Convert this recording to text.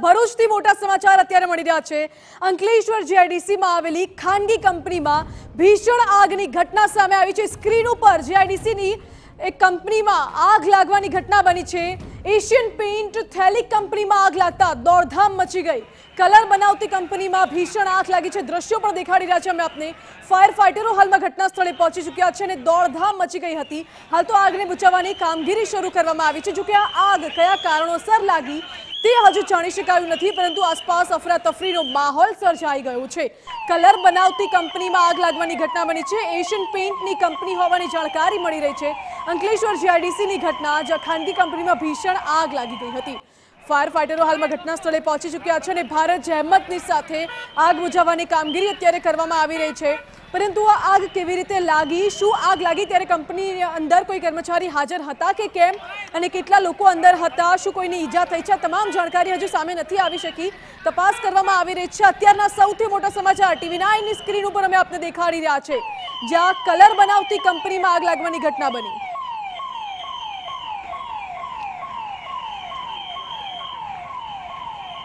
ભરૂચથી મોટા સમાચાર અત્યારે મળી રહ્યા છે। અંકલેશ્વર જીઆઈડીસીમાં આવેલી ખાનગી કંપનીમાં ભીષણ આગની ઘટના સામે આવી છે। સ્ક્રીન ઉપર જીઆઈડીસીની એક કંપનીમાં આગ લાગવાની ઘટના બની છે। એશિયન પેઇન્ટ થેલિક કંપનીમાં આગ લાગતા દોડધામ મચી ગઈ। કલર બનાવતી કંપનીમાં ભીષણ આગ લાગી છે। દ્રશ્યો પણ દેખાડી રહ્યા છે અમે આપને। ફાયર ફાઇટરો હાલમાં ઘટના સ્થળે પહોંચી ચૂક્યા છે અને દોડધામ મચી ગઈ હતી। હાલ તો આગને બચાવવાની કામગીરી શરૂ કરવામાં આવી છે। જો કે આ આગ કયા કારણોસર લાગી તે હજુ જાણી શકાયું નથી, પરંતુ આસપાસ અફરાતફરીનો માહોલ સર્જાઈ ગયો છે। કલર બનાવતી કંપનીમાં આગ લાગવાની ઘટના બની છે। એશિયન પેઇન્ટની કંપની હોવાની જાણકારી મળી રહી છે। અંકલેશ્વર જીઆઈડીસીની ઘટના, જ્યાં ખાનગી કંપનીમાં ભીષણ આગ લાગી ગઈ હતી। ફાયર ફાઇટરો હાલમાં ઘટના સ્થળે પહોંચી ચૂક્યા છે અને ભારત જહેમતની સાથે આગ બુઝાવવાની કામગીરી અત્યારે કરવામાં આવી રહી છે। પરંતુ આ આગ કેવી રીતે લાગી, શું આગ લાગી, ત્યારે કંપની અંદર કોઈ કર્મચારી હાજર હતા કે કેમ અને કેટલા લોકો અંદર હતા, શું કોઈને ઈજા થઈ છે, તમામ જાણકારી હજુ સામે નથી આવી શકી। તપાસ કરવામાં આવી રહી છે। અત્યારના સૌથી મોટા સમાચાર TV9ની સ્ક્રીન ઉપર અમે આપને દેખાડી રહ્યા છે, જ્યાં કલર બનાવતી કંપનીમાં આગ લાગવાની ઘટના બની।